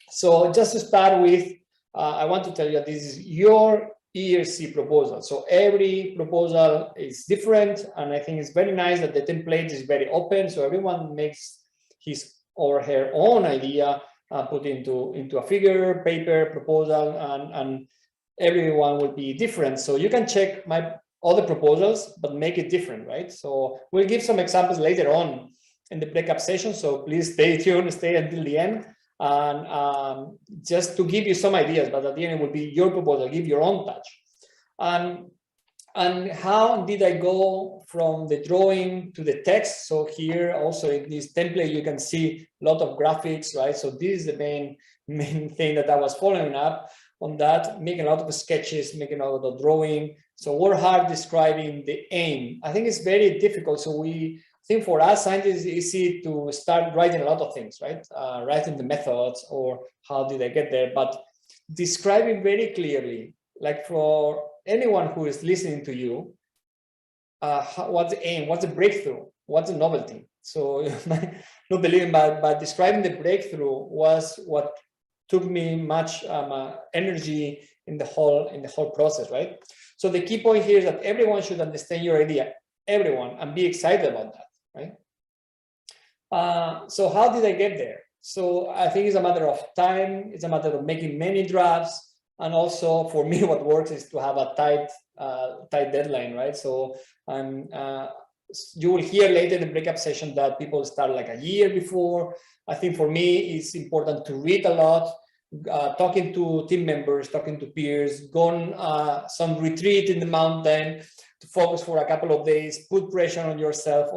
So just to start with, I want to tell you that this is your ERC proposal. So every proposal is different, and I think it's very nice that the template is very open, so everyone makes his or her own idea, put into a figure, paper, proposal, and everyone will be different. So you can check my other proposals, but make it different, right? So we'll give some examples later on in the breakup session, so please stay tuned, stay until the end. And just to give you some ideas, but at the end it will be your proposal, give your own touch. And how did I go from the drawing to the text? So here also in this template you can see a lot of graphics, right? So this is the main thing that I was following up on, that making a lot of sketches, making a lot of drawing. So we're hard describing the aim. I think it's very difficult. So I think for us scientists, it's easy to start writing a lot of things, right? Writing the methods or how did I get there, but describing very clearly, like for anyone who is listening to you, what's the aim, what's the breakthrough, what's the novelty? So not believing, but describing the breakthrough was what took me much energy in the whole process, right? So the key point here is that everyone should understand your idea, everyone, and be excited about that, right? So how did I get there? So I think it's a matter of time. It's a matter of making many drafts. And also for me, what works is to have a tight deadline, right? So you will hear later in the breakup session that people start like a year before. I think for me, it's important to read a lot, talking to team members, talking to peers, go on some retreat in the mountain to focus for a couple of days, put pressure on yourself,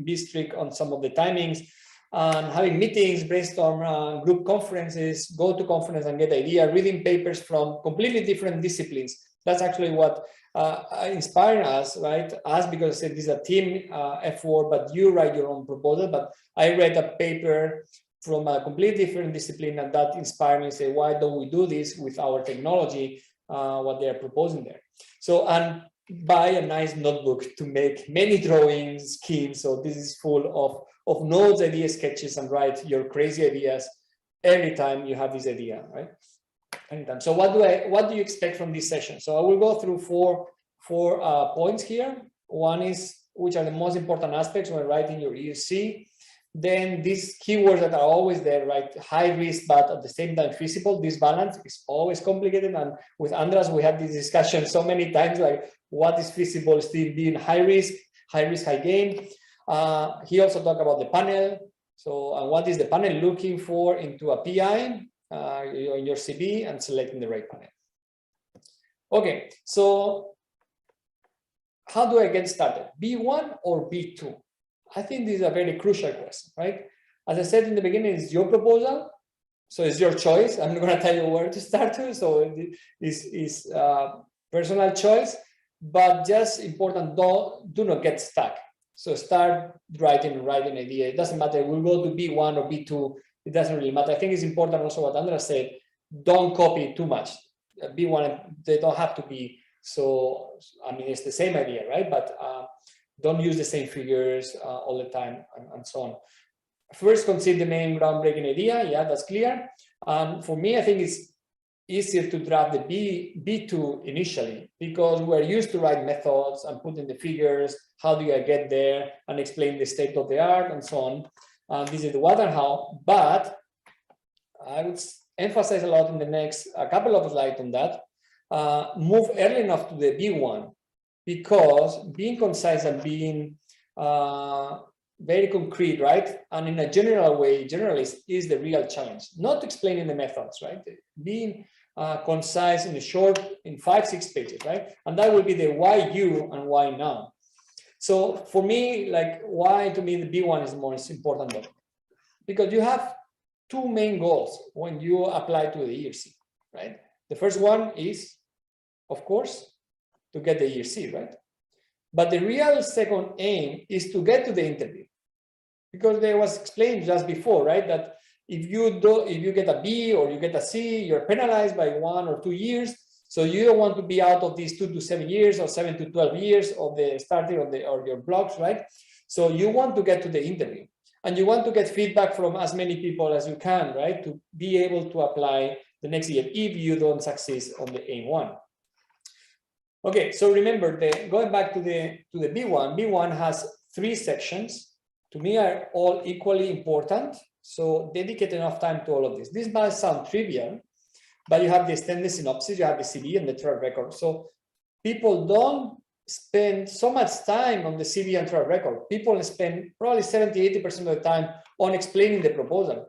be strict on some of the timings, and having meetings, brainstorm, group conferences, go to conference and get idea, reading papers from completely different disciplines. That's actually what inspired us, right? Us, because this is a team effort, but you write your own proposal. But I read a paper from a completely different discipline, and that inspired me to say, why don't we do this with our technology, what they are proposing there? So, and buy a nice notebook to make many drawings, schemes. So this is full of notes, ideas, sketches, and write your crazy ideas every time you have this idea, right? Anytime. So what do you expect from this session? So I will go through four points here. One is which are the most important aspects when writing your ERC. Then these keywords that are always there, right? High risk, but at the same time feasible. This balance is always complicated. And with Andras, we had this discussion so many times, like what is feasible still being high risk, high gain. He also talked about the panel. So what is the panel looking for into a PI in your CV, and selecting the right panel. Okay, so how do I get started? B1 or B2? I think this is a very crucial question, right? As I said in the beginning, it's your proposal, so it's your choice. I'm not going to tell you where to start to, so it's personal choice, but just important, do not get stuck. So start writing idea. It doesn't matter. We'll go to B1 or B2. It doesn't really matter. I think it's important also what Andras said. Don't copy too much. B1, they don't have to be so. I mean, it's the same idea, right? But don't use the same figures all the time, and so on. First, consider the main groundbreaking idea. Yeah, that's clear. For me, I think it's easier to draft the B2 initially, because we're used to write methods and put in the figures, how do I get there, and explain the state of the art and so on. This is the what and how, but I would emphasize a lot in the next couple of slides on that. Move early enough to the B1, because being concise and being very concrete, right? And in a general way, generalist is the real challenge, not explaining the methods, right? Being concise in a short, in 5-6 pages, right? And that will be the why you and why now. So for me, like why to me the B1 is the most important one, because you have two main goals when you apply to the ERC, right? The first one is, of course, to get the ERC, right? But the real second aim is to get to the interview, because there was explained just before, right? That if you get a B or you get a C, you're penalized by 1 or 2 years. So you don't want to be out of these 2 to 7 years or 7 to 12 years of the starting of your blocks, right? So you want to get to the interview. and you want to get feedback from as many people as you can, right? To be able to apply the next year if you don't succeed on the A1. Okay, so remember, going back to the B1, B1 has 3 sections. To me, are all equally important. So dedicate enough time to all of this. This might sound trivial, but you have the extended synopsis, you have the CV and the track record. So people don't spend so much time on the CV and track record. People spend probably 70–80% of the time on explaining the proposal.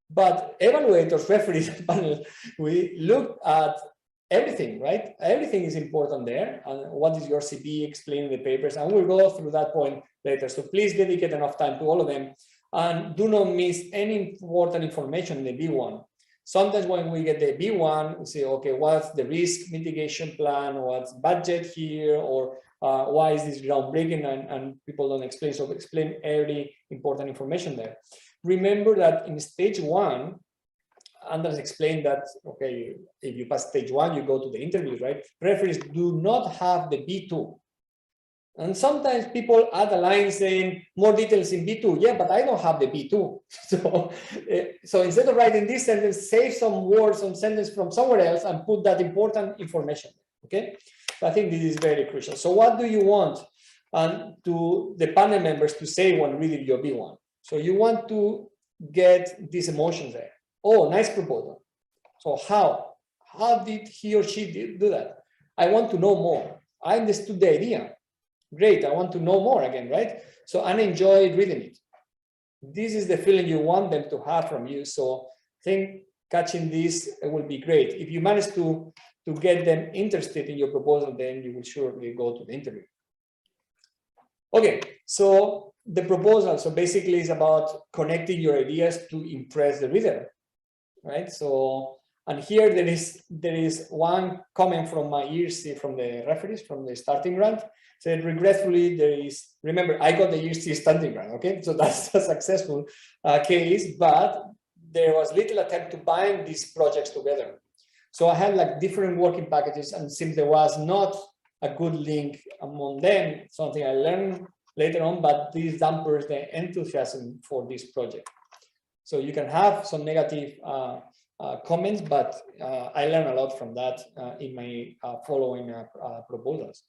But evaluators, referees, panel, we look at everything, right? Everything is important there. And what is your CV, explaining the papers, and we'll go through that point later. So please dedicate enough time to all of them, and do not miss any important information in the B1. Sometimes when we get the B1, we say, okay, what's the risk mitigation plan? What's budget here? Or why is this groundbreaking? And people don't explain. So explain every important information there. Remember that in stage 1, Anders explained that, okay, if you pass stage 1, you go to the interview, right? Referees do not have the B2. And sometimes people add a line saying more details in B2. Yeah, but I don't have the B2. So instead of writing this sentence, save some words, some sentence from somewhere else and put that important information. Okay, so I think this is very crucial. So what do you want to the panel members to say when reading your B1? So you want to get these emotions there. Oh, nice proposal. So how did he or she do that? I want to know more. I understood the idea. Great, I want to know more again, right? So I enjoy reading it. This is the feeling you want them to have from you. So I think catching this will be great. If you manage to get them interested in your proposal, then you will surely go to the interview. Okay, so the proposal, so basically is about connecting your ideas to impress the reader, right? So, and here there is one comment from my ERC, from the referees, from the starting grant. Said regretfully, remember, I got the ERC starting grant, okay? So that's a successful case, but there was little attempt to bind these projects together. So I had like different working packages, and since there was not a good link among them, something I learned later on, but this dampers the enthusiasm for this project. So you can have some negative comments, but I learned a lot from that in my following proposals.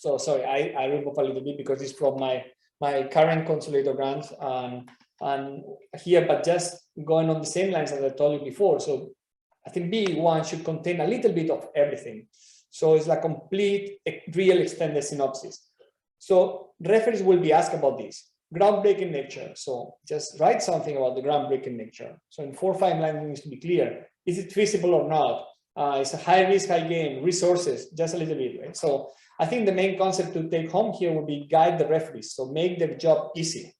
So sorry, I rip off a little bit because it's from my current Consolator grant and here, but just going on the same lines as I told you before. So I think B1 should contain a little bit of everything. So it's a complete, real extended synopsis. So referees will be asked about this. Groundbreaking nature. So just write something about the groundbreaking nature. So in 4 or 5 lines, it needs to be clear. Is it feasible or not? It's a high risk, high gain, resources, just a little bit, right? So I think the main concept to take home here would be guide the referees. So make their job easy.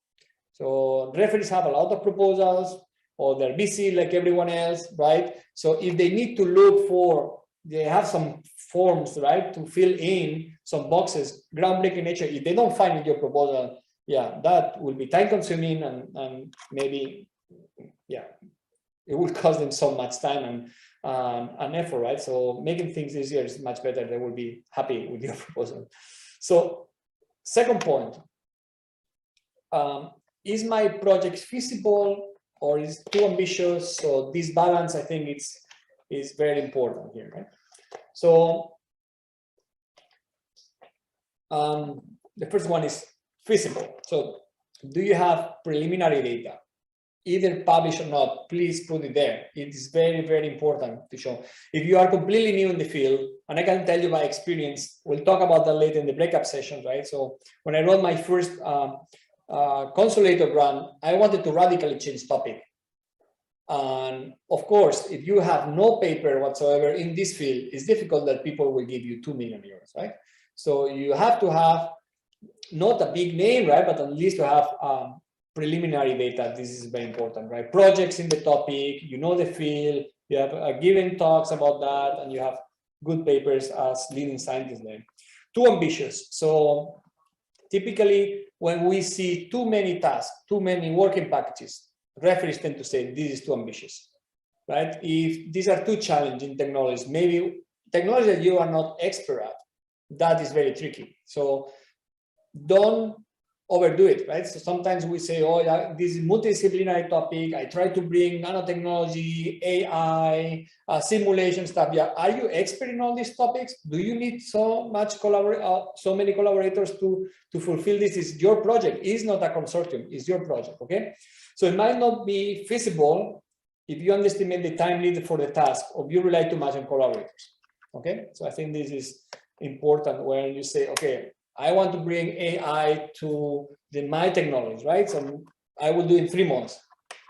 So referees have a lot of proposals, or they're busy like everyone else, right? So if they need to look for, they have some forms, right, to fill in some boxes, groundbreaking nature, if they don't find in your proposal, yeah, that will be time consuming and maybe, yeah, it will cost them so much time and effort, right? So making things easier is much better. They will be happy with your proposal. So second point, is my project feasible or is it too ambitious? So this balance, I think is very important here, right? So the first one is feasible. So do you have preliminary data? Either published or not, please put it there. It is very, very important to show. If you are completely new in the field, and I can tell you by experience, we'll talk about that later in the breakup session, right? So when I wrote my first Consolator grant, I wanted to radically change topic. And of course, if you have no paper whatsoever in this field, it's difficult that people will give you 2 million euros, right? So you have to have not a big name, right? But at least to have preliminary data. This is very important, right? Projects in the topic, you know the field, you have given talks about that, and you have good papers as leading scientists there. Too ambitious. So typically, when we see too many tasks, too many working packages, referees tend to say this is too ambitious, right? If these are too challenging technologies, maybe technology that you are not expert at, that is very tricky. So don't overdo it, right? So sometimes we say, oh yeah, this is multidisciplinary topic. I try to bring nanotechnology, AI, simulation stuff. Yeah, are you expert in all these topics? Do you need so many collaborators to fulfill this? Is your project? It's not a consortium. It's your project. Okay, so it might not be feasible if you underestimate the time needed for the task, or you rely too much on collaborators. Okay, so I think this is important when you say, okay, I want to bring AI to my technologies, right? So I will do in 3 months.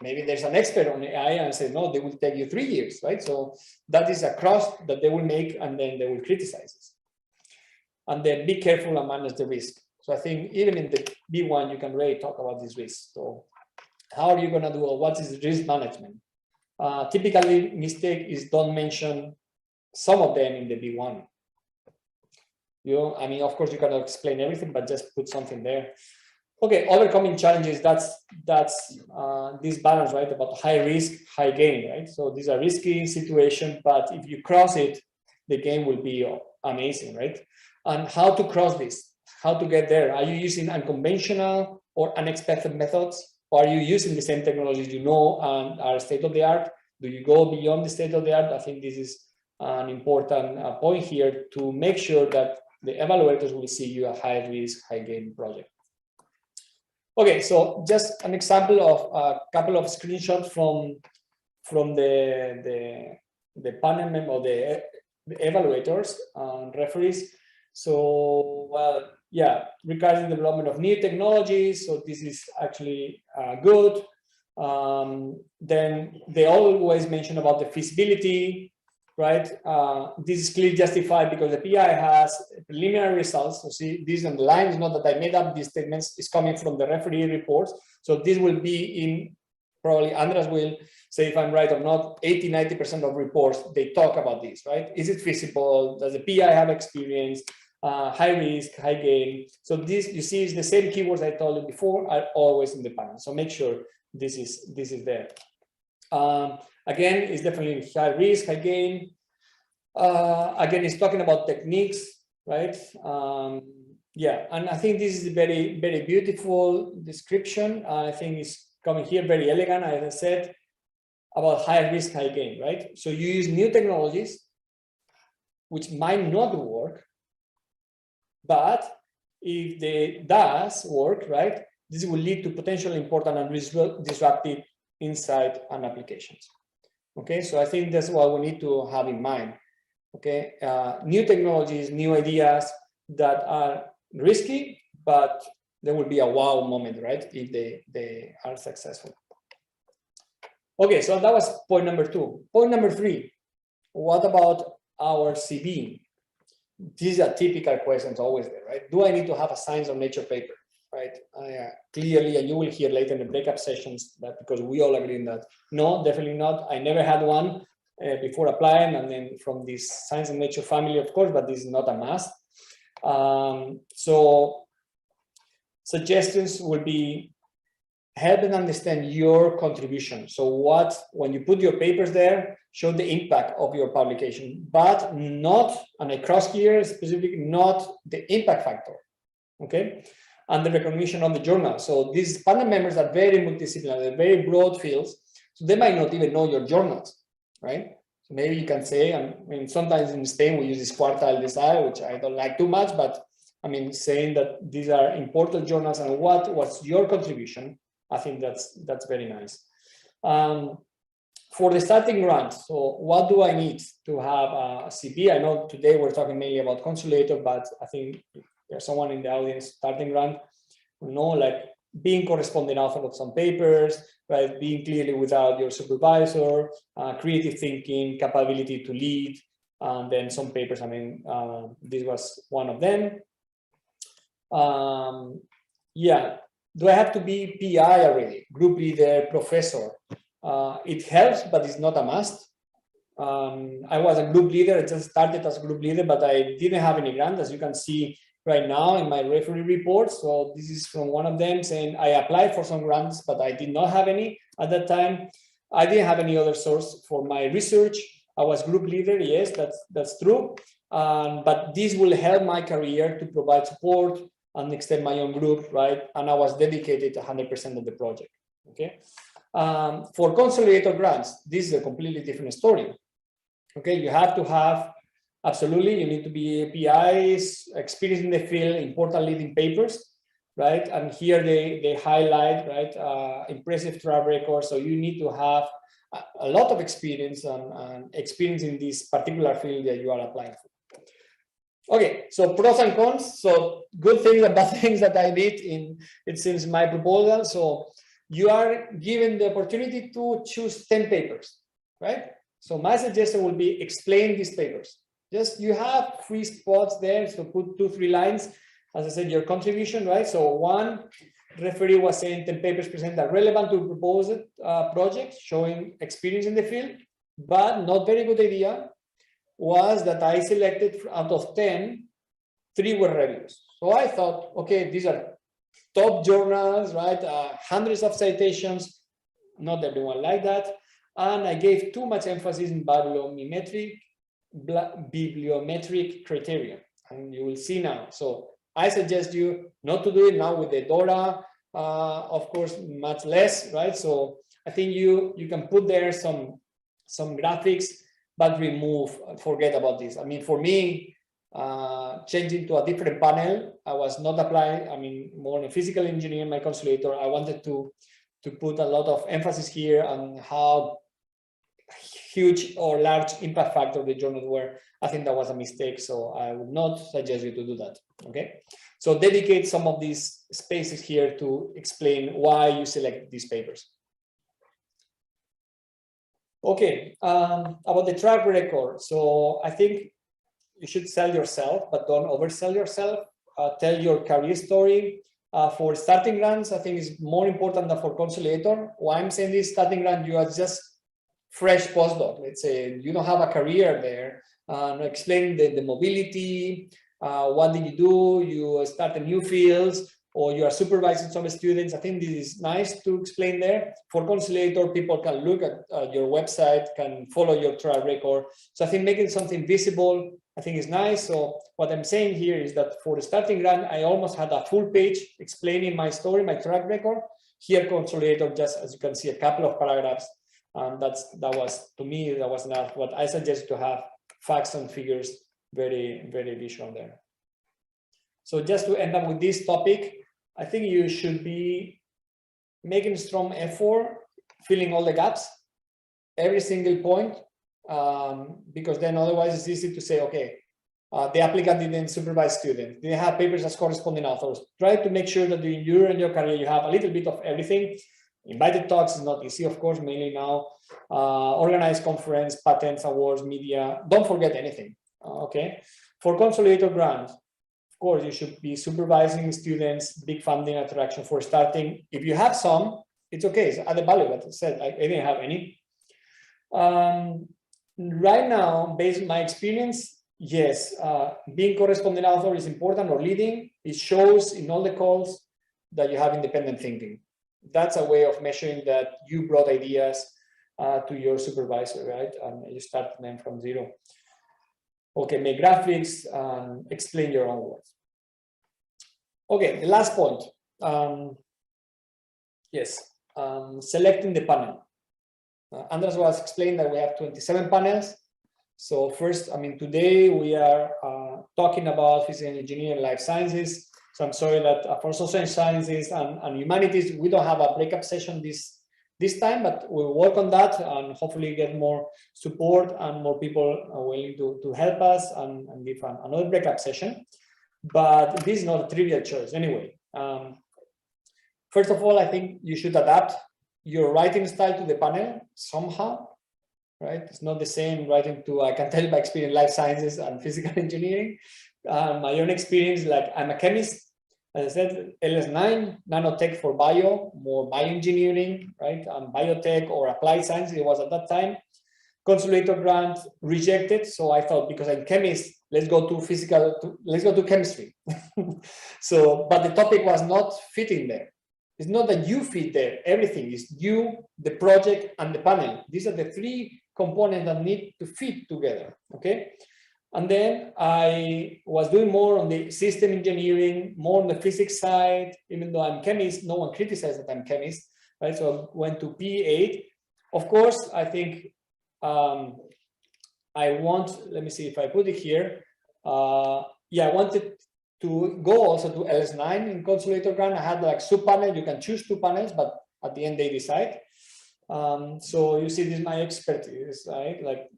Maybe there's an expert on AI and say, no, they will take you 3 years, right? So that is a cross that they will make, and then they will criticize it. And then be careful and manage the risk. So I think even in the B1, you can really talk about this risk. So how are you going to do, or what is risk management? Typically, mistake is don't mention some of them in the B1. I mean, of course, you cannot explain everything, but just put something there. Okay, overcoming challenges, that's this balance, right, about high risk, high gain, right? So these are risky situations, but if you cross it, the gain will be amazing, right? And how to cross this, how to get there? Are you using unconventional or unexpected methods? Or are you using the same technologies you know and are state-of-the-art? Do you go beyond the state-of-the-art? I think this is an important point here to make sure that the evaluators will see you a high risk, high gain project. Okay, so just an example of a couple of screenshots from the panel member, or the evaluators and referees. So, well, yeah, regarding the development of new technologies, so this is actually good. Then they always mention about the feasibility, right? This is clearly justified because the PI has preliminary results. So see, this on the line is not that I made up these statements, it's coming from the referee reports. So this will be in, probably Andras will say if I'm right or not, 80–90% of reports, they talk about this, right? Is it feasible? Does the PI have experience? High risk, high gain. So this, you see, is the same keywords I told you before are always in the panel. So make sure this is there. Again, it's definitely high risk, high gain. Again, it's talking about techniques, right? Yeah, and I think this is a very, very beautiful description. I think it's coming here very elegant, as I said, about high risk, high gain, right? So you use new technologies, which might not work, but if they does work, right, this will lead to potentially important and disruptive insight and applications. Okay, so I think that's what we need to have in mind. Okay, new technologies, new ideas that are risky, but there will be a wow moment, right, if they are successful. Okay, so that was point number 2. Point number 3, what about our CV? These are typical questions always there, right? Do I need to have a Science or Nature paper, right? Clearly, and you will hear later in the breakup sessions that because we all agree on that. No, definitely not. I never had one before applying, and then from this Science and Nature family, of course, but this is not a must. So suggestions will be help them understand your contribution. So when you put your papers there, show the impact of your publication, but not, and I cross here specifically, not the impact factor, okay? And the recognition of the journal. So these panel members are very multidisciplinary, they're very broad fields, so they might not even know your journals, right? So maybe you can say, I mean, sometimes in Spain we use this quartile design, which I don't like too much, but I mean, saying that these are important journals and what's your contribution, I think that's very nice. For the starting grant, so what do I need to have a CV? I know today we're talking mainly about Consolator, but I think there's someone in the audience starting grant, you know, like being corresponding author of some papers, right? Being clearly without your supervisor, creative thinking, capability to lead, and then some papers. I mean, this was one of them. Yeah. Do I have to be PI already? Group leader, professor? It helps, but it's not a must. I was a group leader. I just started as a group leader, but I didn't have any grant, as you can see right now in my referee report. So this is from one of them saying I applied for some grants, but I did not have any at that time. I didn't have any other source for my research. I was group leader. Yes, that's true. But this will help my career to provide support and extend my own group, right? And I was dedicated 100% of the project, okay? For Consolator grants, this is a completely different story, okay? You have to have, absolutely, you need to be APIs, experience in the field, important leading papers, right? And here they highlight, right, impressive track record. So you need to have a lot of experience and experience in this particular field that you are applying for. Okay, so pros and cons. So good things and bad things that I did in, it seems, my proposal. So you are given the opportunity to choose 10 papers, right? So my suggestion will be explain these papers. Just you have free spots there, so put 2-3 lines. As I said, your contribution, right? So one referee was saying 10 papers presented are relevant to proposed project, showing experience in the field, but not very good idea was that I selected out of 10, 3 were reviews. So I thought, okay, these are top journals, right? Hundreds of citations, not everyone like that. And I gave too much emphasis in bibliometric criteria, and you will see now. So I suggest you not to do it now with the DORA, of course, much less, right? So I think you can put there some graphics, but forget about this. I mean, for me, changing to a different panel, I was not applying, I mean, more in physical engineering, my Consolator. I wanted to put a lot of emphasis here on how huge or large impact factor the journals were. I think that was a mistake, so I would not suggest you to do that, okay? So dedicate some of these spaces here to explain why you select these papers. Okay, about the track record. So I think you should sell yourself, but don't oversell yourself. Tell your career story. For starting grants, I think it's more important than for Consolator. Why I'm saying this, starting grant, you are just fresh postdoc. Let's say you don't have a career there. Explain the mobility, what did you do? You start a new fields, or you are supervising some students. I think this is nice to explain there. For Consolator, people can look at your website, can follow your track record. So I think making something visible, I think is nice. So what I'm saying here is that for the starting grant, I almost had a full page explaining my story, my track record. Here, Consolator, just as you can see, a couple of paragraphs. That was, to me, that was enough. What I suggest to have facts and figures, very, very visual there. So just to end up with this topic, I think you should be making strong effort, filling all the gaps, every single point, because then otherwise it's easy to say, okay, the applicant didn't supervise students, they have papers as corresponding authors. Try to make sure that in your career you have a little bit of everything. Invited talks is not easy, of course, mainly now. Organized conference, patents, awards, media. Don't forget anything, okay? For Consolator grants, of course, you should be supervising students, big funding attraction for starting. If you have some, it's okay, it's added value, but I said I didn't have any. Right now, based on my experience, yes, being corresponding author is important or leading. It shows in all the calls that you have independent thinking. That's a way of measuring that you brought ideas to your supervisor, right? And you start them from zero. Okay, make graphics, explain your own words. Okay, the last point. Yes, selecting the panel. Andres was explaining that we have 27 panels. So first, I mean, today we are talking about physics and engineering and life sciences. So I'm sorry that for social sciences and humanities, we don't have a breakup session this time, but we'll work on that and hopefully get more support and more people willing to help us and give another breakup session. But this is not a trivial choice anyway. First of all, I think you should adapt your writing style to the panel somehow, right? It's not the same writing to, I can tell you by experience, life sciences and physical engineering. My own experience, like I'm a chemist, as I said, LS9, nanotech for bio, more bioengineering, right? And biotech or applied science, it was at that time. Consolator grant rejected, so I thought because I'm chemist, let's go to chemistry. So, but the topic was not fitting there. It's not that you fit there, everything is you, the project, and the panel. These are the three components that need to fit together, okay? And then I was doing more on the system engineering, more on the physics side, even though I'm chemist, no one criticized that I'm chemist, right? So I went to PE8. Of course, I think let me see if I put it here. Yeah, I wanted to go also to LS9 in Consolator grant. I had like sub-panel, you can choose 2 panels, but at the end they decide. So you see this is my expertise, right? Like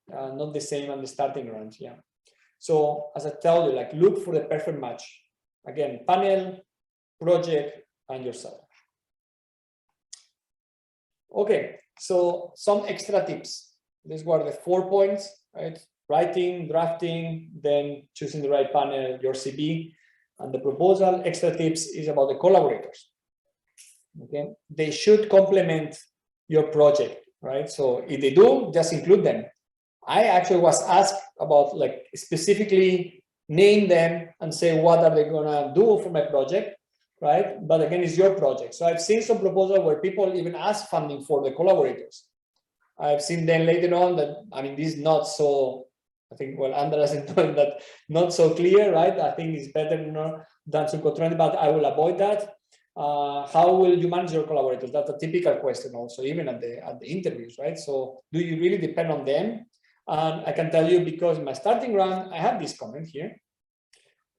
not the same on the starting grant, yeah. So as I tell you, like look for the perfect match. Again, panel, project, and yourself. Okay, so some extra tips. These were the 4 points, right? Writing, drafting, then choosing the right panel, your CV, and the proposal. Extra tips is about the collaborators. Okay, they should complement your project, right? So if they do, just include them. I actually was asked about like specifically name them and say what are they gonna do for my project, right? But again, it's your project. So I've seen some proposals where people even ask funding for the collaborators. I've seen them later on that, I mean, this is not so, I think, well, Andras is doing that, not so clear, right? I think it's better than subcontracting, but I will avoid that. How will you manage your collaborators? That's a typical question also, even at the interviews, right? So do you really depend on them? And I can tell you, because in my starting round, I have this comment here.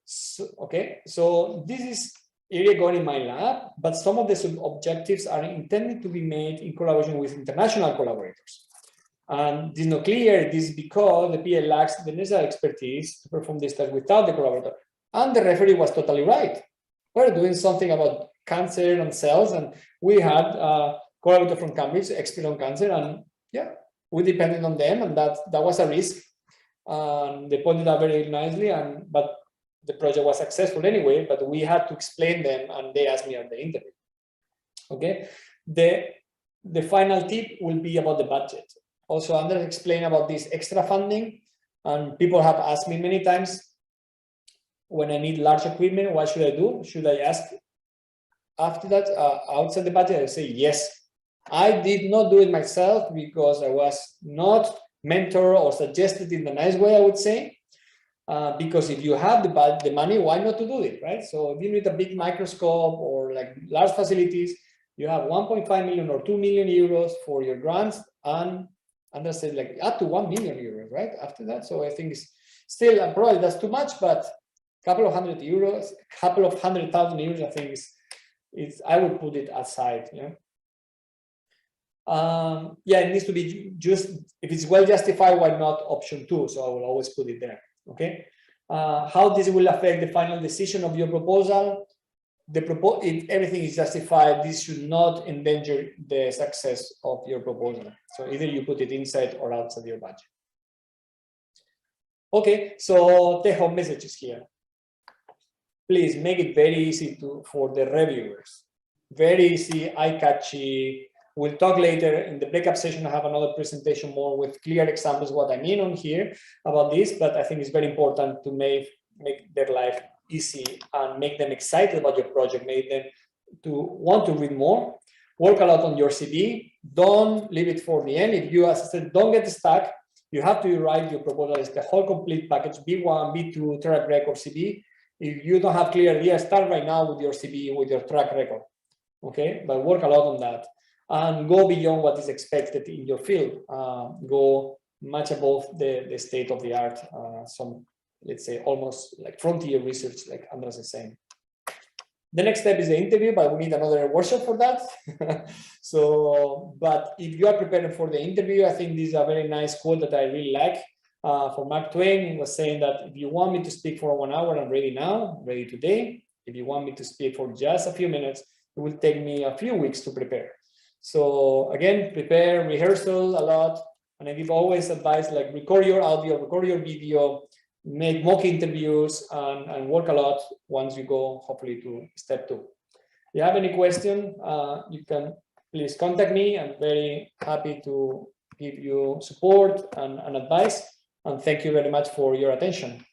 So, okay, so this is area going in my lab, but some of the sub-objectives are intended to be made in collaboration with international collaborators. And this is not clear. This is because the PA lacks the necessary expertise to perform this task without the collaborator. And the referee was totally right. We're doing something about cancer and cells, and we had a collaborator from Cambridge, expert on cancer, and yeah, we depended on them, and that was a risk. They pointed out very nicely, but the project was successful anyway, but we had to explain them, and they asked me at the interview. Okay, the final tip will be about the budget. Also, Andres explained about this extra funding, and people have asked me many times, when I need large equipment, what should I do? Should I ask after that outside the budget? I say yes. I did not do it myself because I was not mentored or suggested in the nice way, I would say. Because if you have the money, why not to do it, right? So if you need a big microscope or like large facilities, you have 1.5 million or 2 million euros for your grants, and I said like up to 1 million euros, right? After that, so I think it's still probably that's too much, but a couple of €100, couple of 100,000 euros, I think is I would put it aside, yeah. Yeah, it needs to be just, if it's well justified, why not option 2? So I will always put it there. Okay. How this will affect the final decision of your proposal? If everything is justified, this should not endanger the success of your proposal. So either you put it inside or outside your budget. Okay, so take-home messages here. Please make it very easy for the reviewers. Very easy, eye-catchy. We'll talk later in the breakup session. I have another presentation more with clear examples what I mean on here about this, but I think it's very important to make their life easy and make them excited about your project, make them to want to read more. Work a lot on your CV. Don't leave it for the end. If you, as I said, don't get stuck, you have to write your proposal. It's the whole complete package, B1, B2, track record, CV. If you don't have clear ideas, start right now with your CV, with your track record. Okay, but work a lot on that. And go beyond what is expected in your field. Go much above the state of the art. Some, let's say, almost like frontier research, like Andres is saying. The next step is the interview, but we need another workshop for that. So, but if you are preparing for the interview, I think this is a very nice quote that I really like. For Mark Twain, he was saying that if you want me to speak for 1 hour, I'm ready now, I'm ready today. If you want me to speak for just a few minutes, it will take me a few weeks to prepare. So again, prepare, rehearsal a lot, and I give always advice like record your audio, record your video, make mock interviews, and work a lot once you go hopefully to step 2. If you have any question, you can please contact me. I'm very happy to give you support and advice. And thank you very much for your attention.